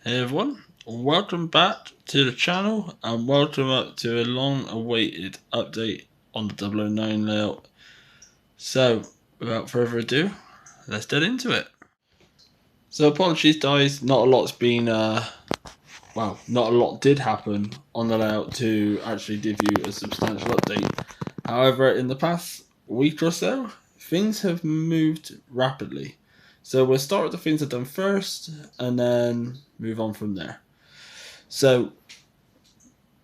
Hey everyone, welcome back to the channel and welcome up to a long awaited update on the 009 layout. So, without further ado, let's get into it. So apologies guys, not a lot's been, not a lot did happen on the layout to actually give you a substantial update. However, in the past week or so, things have moved rapidly. So we'll start with the things I've done first and then move on from there. So,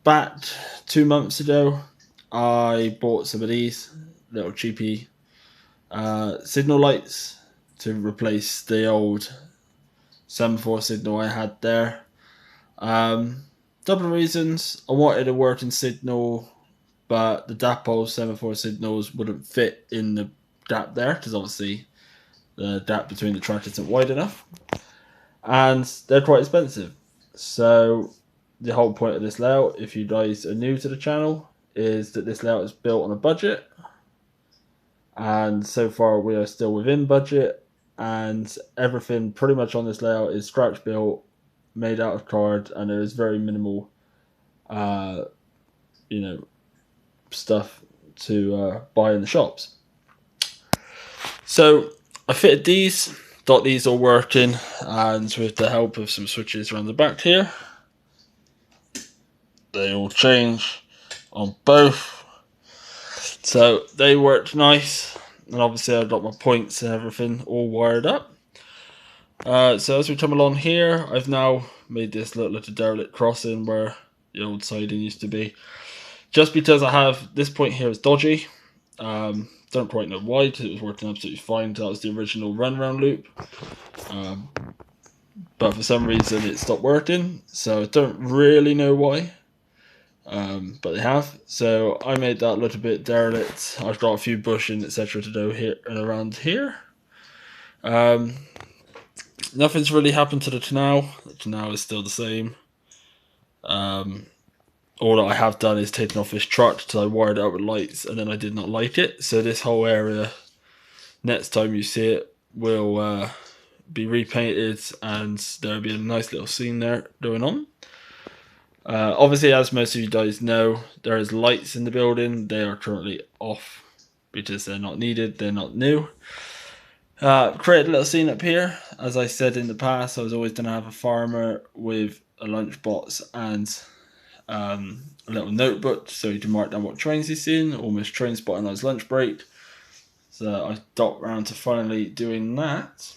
back 2 months ago, I bought some of these little cheapy signal lights to replace the old semaphore signal I had there. Couple of reasons. I wanted a working signal, but the dapole semaphore signals wouldn't fit in the gap there because obviously the gap between the tracks isn't wide enough, and they're quite expensive. So the whole point of this layout, if you guys are new to the channel, is that this layout is built on a budget, and so far we are still within budget, and everything pretty much on this layout is scratch built, made out of card, and there is very minimal stuff to buy in the shops. So I fitted these, got these all working, and with the help of some switches around the back here, they all change on both. So they worked nice, and obviously I've got my points and everything all wired up. So as we come along here, I've now made this look like a derelict crossing where the old siding used to be. Just because I have this point here is dodgy. Don't quite know why, because it was working absolutely fine. That was the original run round loop. But for some reason it stopped working, so I don't really know why. But they have. So I made that a little bit derelict. I've got a few bushing, etc. to do here and around here. Nothing's really happened to the canal. The canal is still the same. All that I have done is taken off this truck till I wired it up with lights, and then I did not like it. So this whole area, next time you see it, will be repainted, and there'll be a nice little scene there going on. Obviously, as most of you guys know, there is lights in the building. They are currently off because they're not needed. They're not new. Created a little scene up here. As I said in the past, I was always going to have a farmer with a lunchbox and a little notebook so you can mark down what trains he's seen, almost train spotting on his lunch break. So I got around to finally doing that.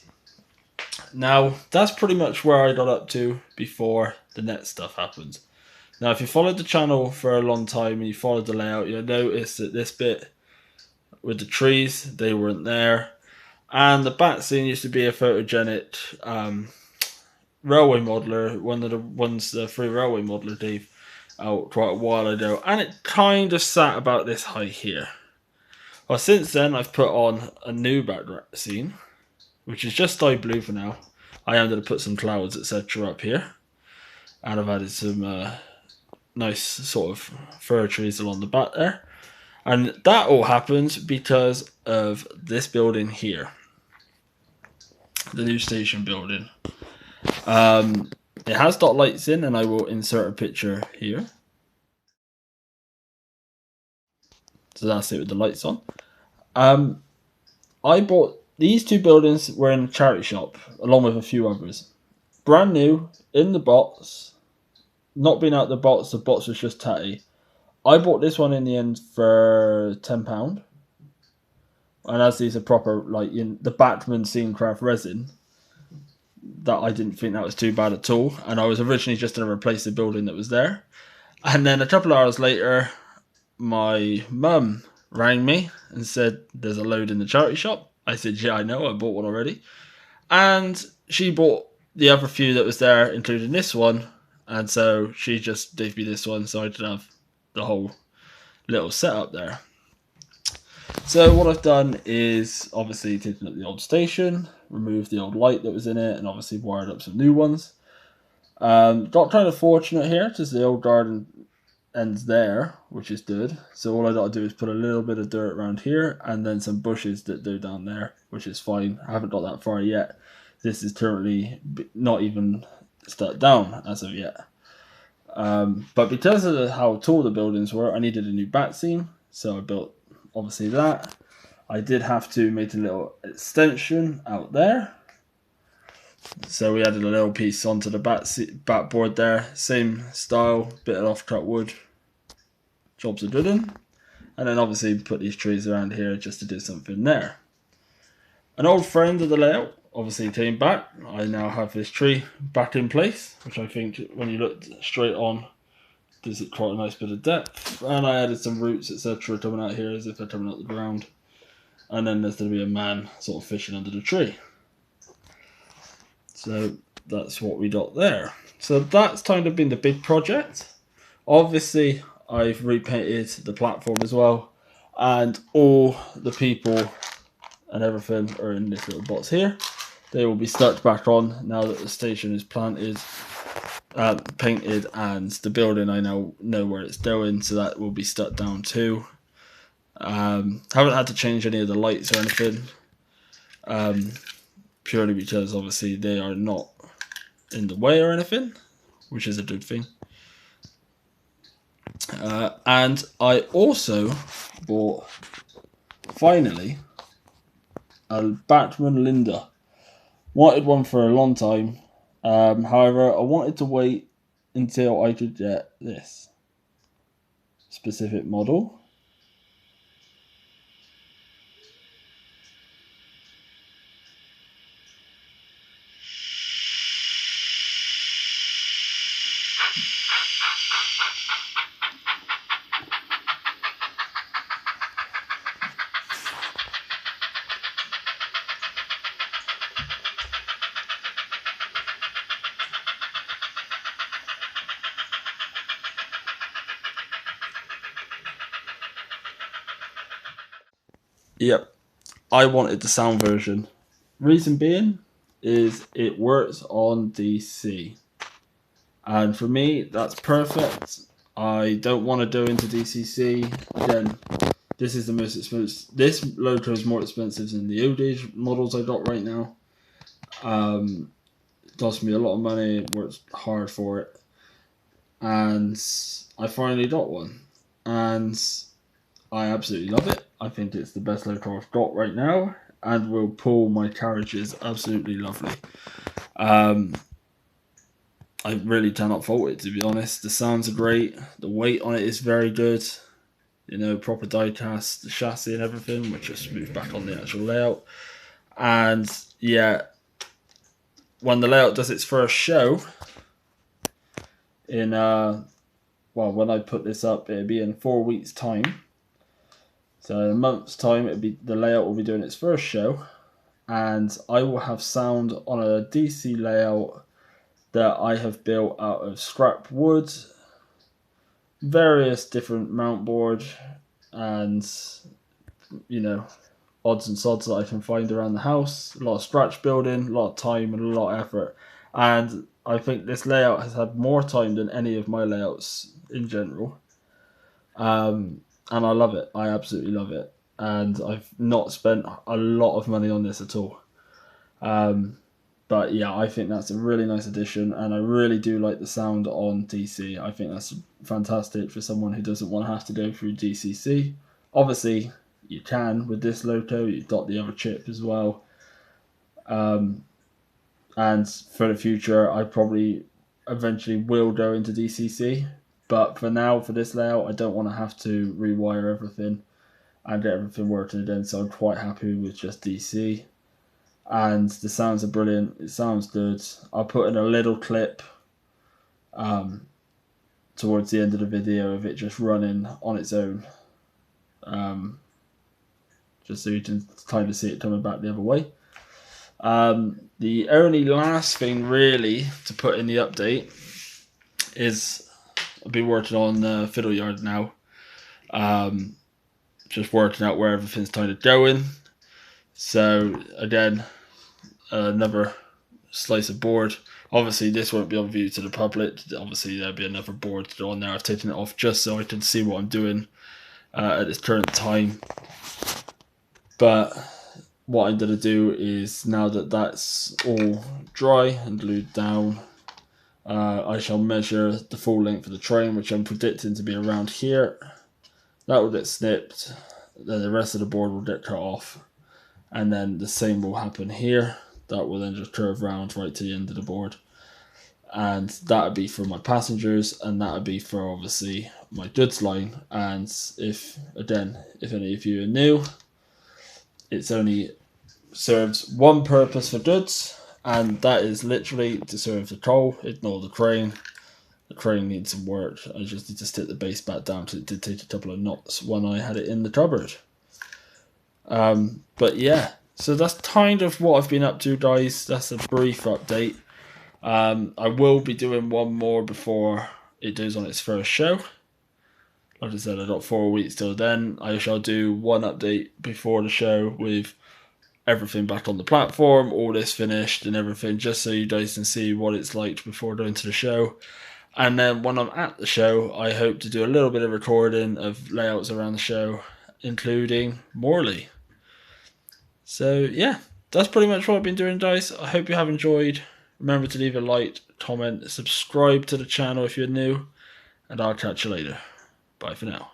Now, that's pretty much where I got up to before the net stuff happened. Now, if you followed the channel for a long time and you followed the layout, you'll notice that this bit with the trees, they weren't there. And the bat scene used to be a photogenic railway modeler, one of the ones the free railway modeler gave out quite a while ago. And it kind of sat about this height here. Well, since then, I've put on a new bat scene, which is just sky blue for now. I am going to put some clouds, etc. up here. And I've added some nice sort of fir trees along the back there. And that all happened because of this building here. The new station building. It has got lights in, and I will insert a picture here. So that's it with the lights on. I bought these two buildings were in a charity shop, along with a few others. Brand new, in the box. Not been out the box was just tatty. I bought this one in the end for £10. And as these are proper, like in the Batman Scene Craft resin, that I didn't think that was too bad at all. And I was originally just going to replace the building that was there. And then a couple of hours later, my mum rang me and said, there's a load in the charity shop. I said, yeah, I know, I bought one already. And she bought the other few that was there, including this one. And so she just gave me this one so I could have the whole little setup there. So what I've done is obviously taken up the old station, removed the old light that was in it, and obviously wired up some new ones. Got kind of fortunate here because the old garden ends there, which is good. So all I got to do is put a little bit of dirt around here and then some bushes that go down there, which is fine. I haven't got that far yet. This is currently not even stuck down as of yet. But because of how tall the buildings were, I needed a new bat seam, so I built obviously that. I did have to make a little extension out there, so we added a little piece onto the bat board there, same style, bit of off-cut wood. Jobs are good in. And then obviously put these trees around here just to do something there. An old friend of the layout obviously came back. I now have this tree back in place, which I think when you look straight on, gives it quite a nice bit of depth. And I added some roots, etc. coming out here as if they're coming out the ground. And then there's going to be a man sort of fishing under the tree. So that's what we got there. So that's kind of been the big project. Obviously, I've repainted the platform as well, and all the people and everything are in this little box here. They will be stuck back on now that the station is painted, and the building I now know where it's going, so that will be stuck down too. Haven't had to change any of the lights or anything, purely because obviously they are not in the way or anything, which is a good thing. And I also bought, finally, a Batman Linda. Wanted one for a long time. However, I wanted to wait until I could get this specific model. Yep, I wanted the sound version. Reason being is it works on DC. And for me, that's perfect. I don't want to go into DCC. Again, this is the most expensive. This loco is more expensive than the OD models I got right now. It cost me a lot of money, worked hard for it. And I finally got one. And I absolutely love it. I think it's the best loco I've got right now, and will pull my carriages absolutely lovely. I really cannot fault it, to be honest. The sounds are great. The weight on it is very good. You know, proper die cast, the chassis and everything, which just moved back on the actual layout. And yeah, when the layout does its first show in when I put this up, it'll be in 4 weeks' time. So in a month's time, the layout will be doing its first show, and I will have sound on a DC layout that I have built out of scrap wood, various different mount board, and odds and sods that I can find around the house. A lot of scratch building, a lot of time, and a lot of effort. And I think this layout has had more time than any of my layouts in general. And I love it. I absolutely love it. And I've not spent a lot of money on this at all. But yeah, I think that's a really nice addition, and I really do like the sound on DC. I think that's fantastic for someone who doesn't want to have to go through DCC. Obviously, you can with this loco. You've got the other chip as well. And for the future, I probably eventually will go into DCC. But for now, for this layout, I don't want to have to rewire everything and get everything working again. So I'm quite happy with just DC. And the sounds are brilliant. It sounds good. I'll put in a little clip towards the end of the video of it just running on its own. Just so you can kind of see it coming back the other way. The only last thing really to put in the update is I've been working on the fiddle yard now. Just working out where everything's kind of going. So again, another slice of board. Obviously this won't be on view to the public. Obviously there'll be another board to go on there. I've taken it off just so I can see what I'm doing at this current time. But what I'm going to do is, now that that's all dry and glued down, I shall measure the full length of the train, which I'm predicting to be around here. That will get snipped, then the rest of the board will get cut off, and then the same will happen here. That will then just curve round right to the end of the board. And that would be for my passengers, and that would be for obviously my goods line. And if any of you are new, it's only serves one purpose for goods, and that is literally to serve the coal. Ignore the crane. The crane needs some work. I just need to stick the base back down because it did take a couple of knots when I had it in the cupboard. But yeah, so that's kind of what I've been up to, guys. That's a brief update. I will be doing one more before it does on its first show. Like I said, I've got 4 weeks till then. I shall do one update before the show with everything back on the platform, all this finished and everything, just so you guys can see what it's like before going to the show. And then when I'm at the show, I hope to do a little bit of recording of layouts around the show, including Morley. So yeah, that's pretty much what I've been doing, guys. I hope you have enjoyed. Remember to leave a like, comment, subscribe to the channel if you're new, and I'll catch you later. Bye for now.